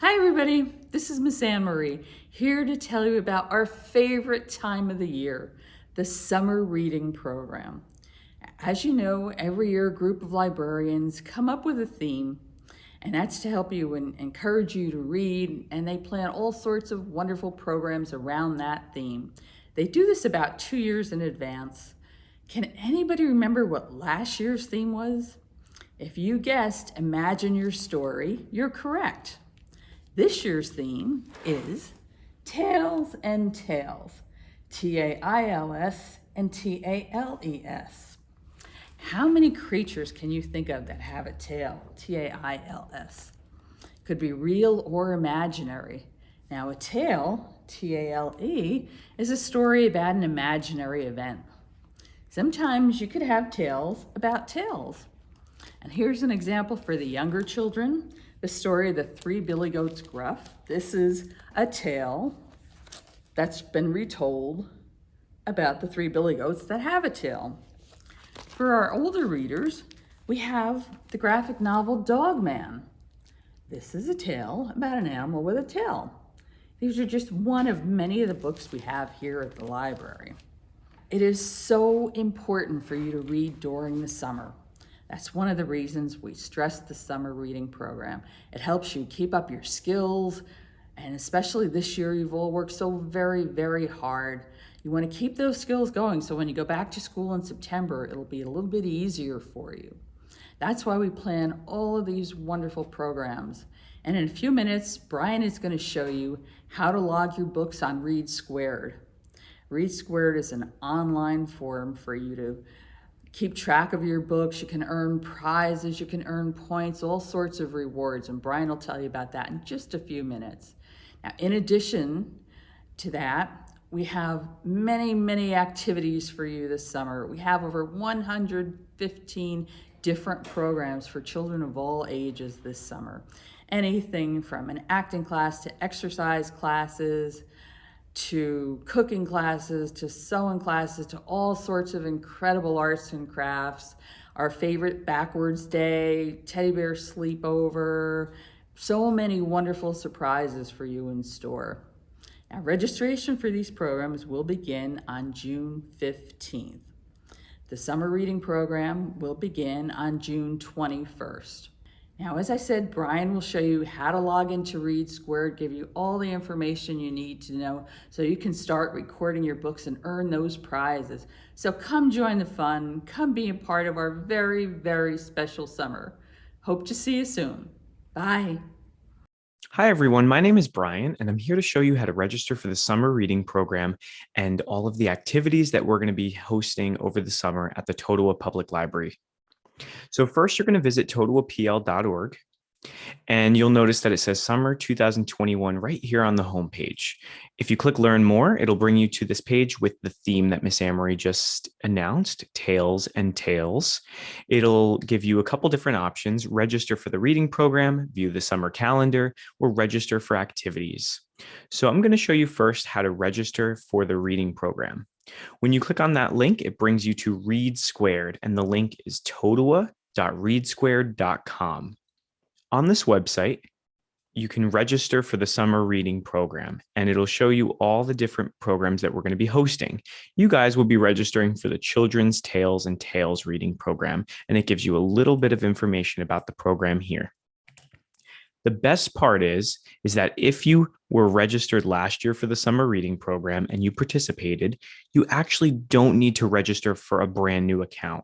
Hi everybody, this is Miss Anne Marie, here to tell you about our favorite time of the year, the summer reading program. As you know, every year a group of librarians come up with a theme, and that's to help you and encourage you to read, and they plan all sorts of wonderful programs around that theme. They do this about 2 years in advance. Can anybody remember what last year's theme was? If you guessed Imagine Your Story, you're correct. This year's theme is Tails and Tales, T-A-I-L-S and T-A-L-E-S. How many creatures can you think of that have a tail, T-A-I-L-S? Could be real or imaginary. Now a tale, T-A-L-E, is a story about an imaginary event. Sometimes you could have tales about tales. And here's an example for the younger children, the story of the Three Billy Goats Gruff. This is a tale that's been retold about the three billy goats that have a tail. For our older readers, we have the graphic novel Dog Man. This is a tale about an animal with a tail. These are just one of many of the books we have here at the library. It is so important for you to read during the summer. That's one of the reasons we stress the summer reading program. It helps you keep up your skills, and especially this year, you've all worked so very, very hard. You want to keep those skills going so when you go back to school in September, it'll be a little bit easier for you. That's why we plan all of these wonderful programs. And in a few minutes, Brian is going to show you how to log your books on READsquared. READsquared is an online forum for you to keep track of your books. You can earn prizes, you can earn points, all sorts of rewards, and Brian will tell you about that in just a few minutes. Now, in addition to that, we have many, many activities for you this summer. We have over 115 different programs for children of all ages this summer. Anything from an acting class to exercise classes, to cooking classes, to sewing classes, to all sorts of incredible arts and crafts. Our favorite backwards day, teddy bear sleepover, so many wonderful surprises for you in store. Now, registration for these programs will begin on June 15th. The summer reading program will begin on June 21st. Now, as I said, Brian will show you how to log into READsquared, give you all the information you need to know so you can start recording your books and earn those prizes. So come join the fun, come be a part of our very, very special summer. Hope to see you soon. Bye. Hi, everyone. My name is Brian, and I'm here to show you how to register for the summer reading program and all of the activities that we're going to be hosting over the summer at the Totowa Public Library. So first, you're going to visit totowapl.org, and you'll notice that it says Summer 2021 right here on the homepage. If you click Learn More, it'll bring you to this page with the theme that Miss Amory just announced, Tails and Tales. It'll give you a couple different options: register for the reading program, view the summer calendar, or register for activities. So I'm going to show you first how to register for the reading program. When you click on that link, it brings you to READsquared, and the link is totowa.readsquared.com. On this website, you can register for the summer reading program, and it'll show you all the different programs that we're going to be hosting. You guys will be registering for the Children's Tales and Tales reading program, and it gives you a little bit of information about the program here. The best part is that if you were registered last year for the summer reading program and you participated, you actually don't need to register for a brand new account.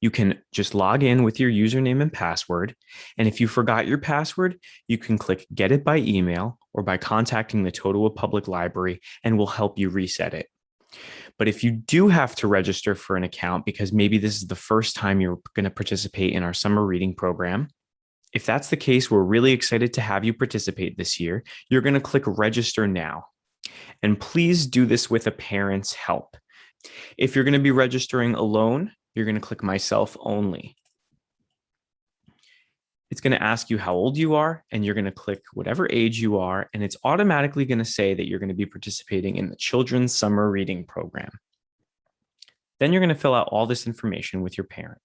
You can just log in with your username and password. And if you forgot your password, you can click Get It by email or by contacting the Totowa Public Library, and we'll help you reset it. But if you do have to register for an account because maybe this is the first time you're going to participate in our summer reading program, if that's the case, we're really excited to have you participate this year. You're going to click Register Now. And please do this with a parent's help. If you're going to be registering alone, you're going to click Myself Only. It's going to ask you how old you are, and you're going to click whatever age you are, and it's automatically going to say that you're going to be participating in the Children's Summer Reading Program. Then you're going to fill out all this information with your parent.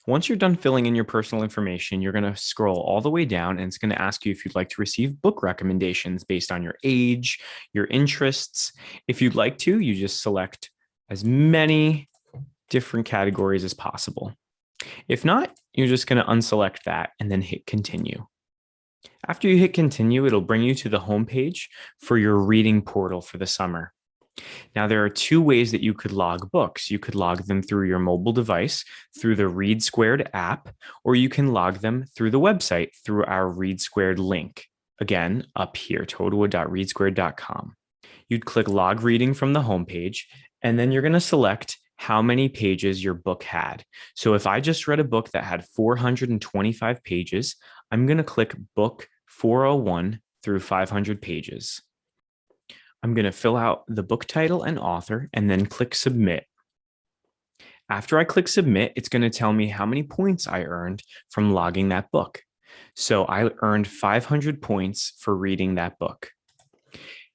Once you're done filling in your personal information, you're going to scroll all the way down and it's going to ask you if you'd like to receive book recommendations based on your age, your interests. If you'd like to, you just select as many different categories as possible. If not, you're just going to unselect that and then hit continue. After you hit continue, it'll bring you to the homepage for your reading portal for the summer. Now, there are two ways that you could log books. You could log them through your mobile device through the READsquared app, or you can log them through the website through our READsquared link. Again, up here, totowa.readsquared.com. You'd click log reading from the homepage, and then you're going to select how many pages your book had. So if I just read a book that had 425 pages, I'm going to click book 401 through 500 pages. I'm going to fill out the book title and author and then click submit. After I click submit, it's going to tell me how many points I earned from logging that book. So I earned 500 points for reading that book.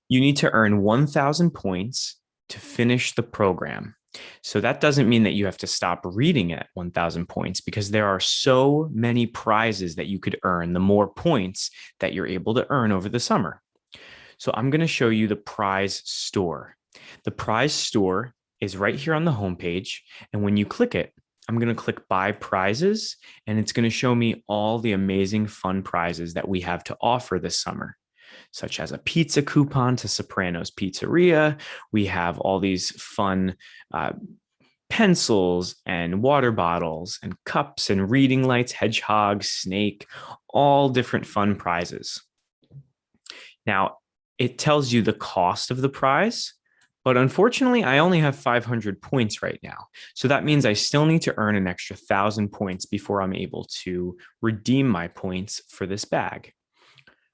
You need to earn 1,000 points to finish the program. So that doesn't mean that you have to stop reading at 1,000 points because there are so many prizes that you could earn the more points that you're able to earn over the summer. So I'm going to show you the prize store. The prize store is right here on the homepage. And when you click it, I'm going to click buy prizes, and it's going to show me all the amazing fun prizes that we have to offer this summer, such as a pizza coupon to Soprano's Pizzeria. We have all these fun pencils and water bottles and cups and reading lights, hedgehog, snake, all different fun prizes. Now, it tells you the cost of the prize, but unfortunately, I only have 500 points right now. So that means I still need to earn an extra 1,000 points before I'm able to redeem my points for this bag.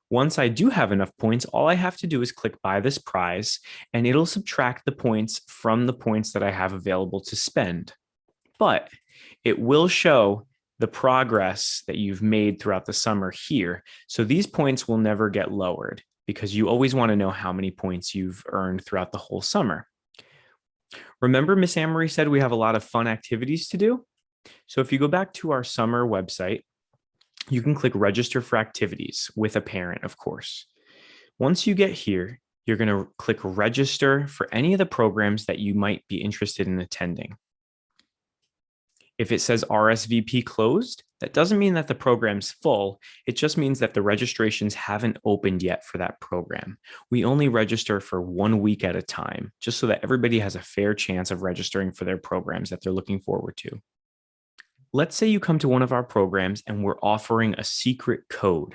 Once I do have enough points, all I have to do is click buy this prize, and it'll subtract the points from the points that I have available to spend. But it will show the progress that you've made throughout the summer here. So these points will never get lowered, because you always want to know how many points you've earned throughout the whole summer. Remember, Miss Amory said we have a lot of fun activities to do? So if you go back to our summer website, you can click register for activities with a parent, of course. Once you get here, you're going to click register for any of the programs that you might be interested in attending. If it says RSVP closed, that doesn't mean that the program's full. It just means that the registrations haven't opened yet for that program. We only register for 1 week at a time, just so that everybody has a fair chance of registering for their programs that they're looking forward to. Let's say you come to one of our programs and we're offering a secret code.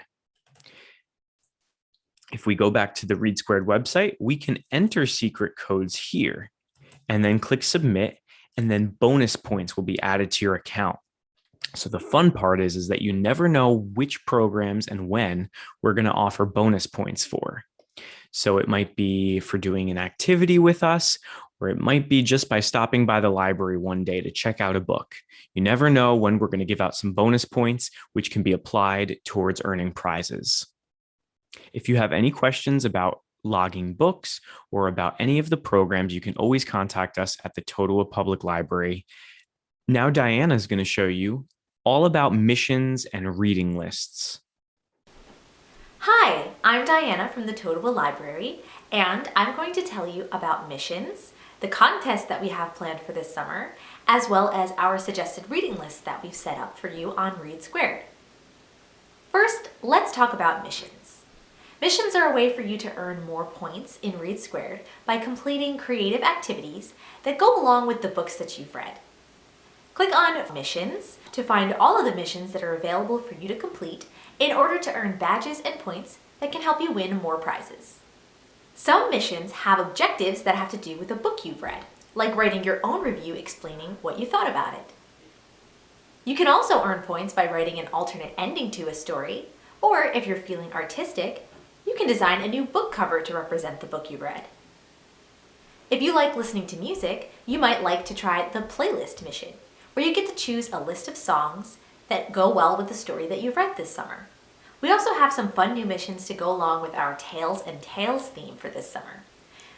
If we go back to the READsquared website, we can enter secret codes here and then click submit, and then bonus points will be added to your account. So the fun part is that you never know which programs and when we're going to offer bonus points for. So it might be for doing an activity with us, or it might be just by stopping by the library one day to check out a book. You never know when we're going to give out some bonus points, which can be applied towards earning prizes. If you have any questions about logging books or about any of the programs, you can always contact us at the Totowa Public Library. Now Diana is going to show you all about missions and reading lists. Hi, I'm Diana from the Totowa Library, and I'm going to tell you about missions, the contests that we have planned for this summer, as well as our suggested reading lists that we've set up for you on READsquared. First, let's talk about missions. Missions are a way for you to earn more points in READsquared by completing creative activities that go along with the books that you've read. Click on Missions to find all of the missions that are available for you to complete in order to earn badges and points that can help you win more prizes. Some missions have objectives that have to do with a book you've read, like writing your own review explaining what you thought about it. You can also earn points by writing an alternate ending to a story, or if you're feeling artistic, you can design a new book cover to represent the book you read. If you like listening to music, you might like to try the playlist mission, where you get to choose a list of songs that go well with the story that you've read this summer. We also have some fun new missions to go along with our Tales and Tales theme for this summer,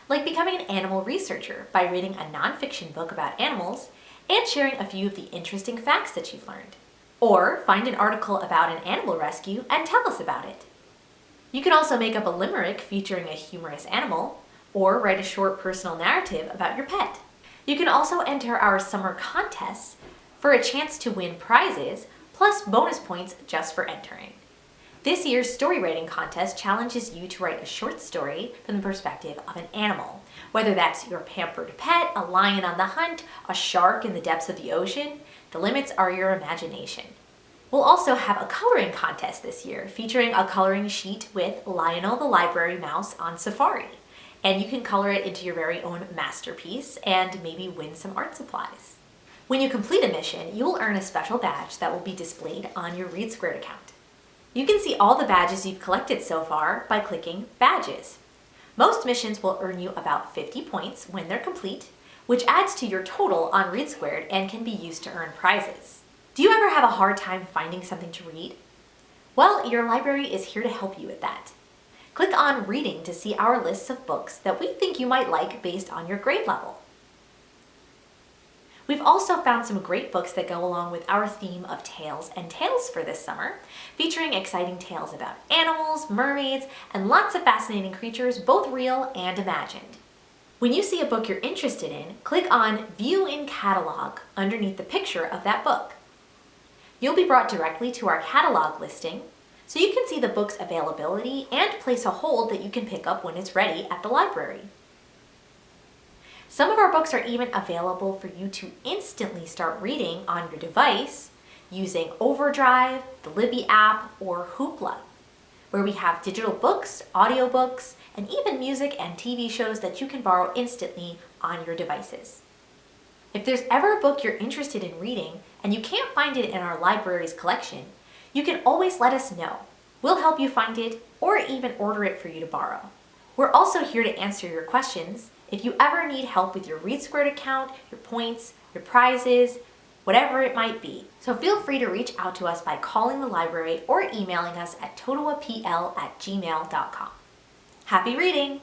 like becoming an animal researcher by reading a nonfiction book about animals and sharing a few of the interesting facts that you've learned. Or find an article about an animal rescue and tell us about it. You can also make up a limerick featuring a humorous animal, or write a short personal narrative about your pet. You can also enter our summer contests for a chance to win prizes, plus bonus points just for entering. This year's story writing contest challenges you to write a short story from the perspective of an animal, whether that's your pampered pet, a lion on the hunt, a shark in the depths of the ocean. The limits are your imagination. We'll also have a coloring contest this year, featuring a coloring sheet with Lionel the library mouse on safari. And you can color it into your very own masterpiece and maybe win some art supplies. When you complete a mission, you will earn a special badge that will be displayed on your READsquared account. You can see all the badges you've collected so far by clicking Badges. Most missions will earn you about 50 points when they're complete, which adds to your total on READsquared and can be used to earn prizes. Do you ever have a hard time finding something to read? Well, your library is here to help you with that. Click on Reading to see our lists of books that we think you might like based on your grade level. We've also found some great books that go along with our theme of tales and tales for this summer, featuring exciting tales about animals, mermaids, and lots of fascinating creatures, both real and imagined. When you see a book you're interested in, click on View in Catalog underneath the picture of that book. You'll be brought directly to our catalog listing, so you can see the book's availability and place a hold that you can pick up when it's ready at the library. Some of our books are even available for you to instantly start reading on your device using Overdrive, the Libby app, or Hoopla, where we have digital books, audiobooks, and even music and TV shows that you can borrow instantly on your devices. If there's ever a book you're interested in reading and you can't find it in our library's collection, you can always let us know. We'll help you find it or even order it for you to borrow. We're also here to answer your questions if you ever need help with your READsquared account, your points, your prizes, whatever it might be. So feel free to reach out to us by calling the library or emailing us at totowapl@gmail.com. Happy reading!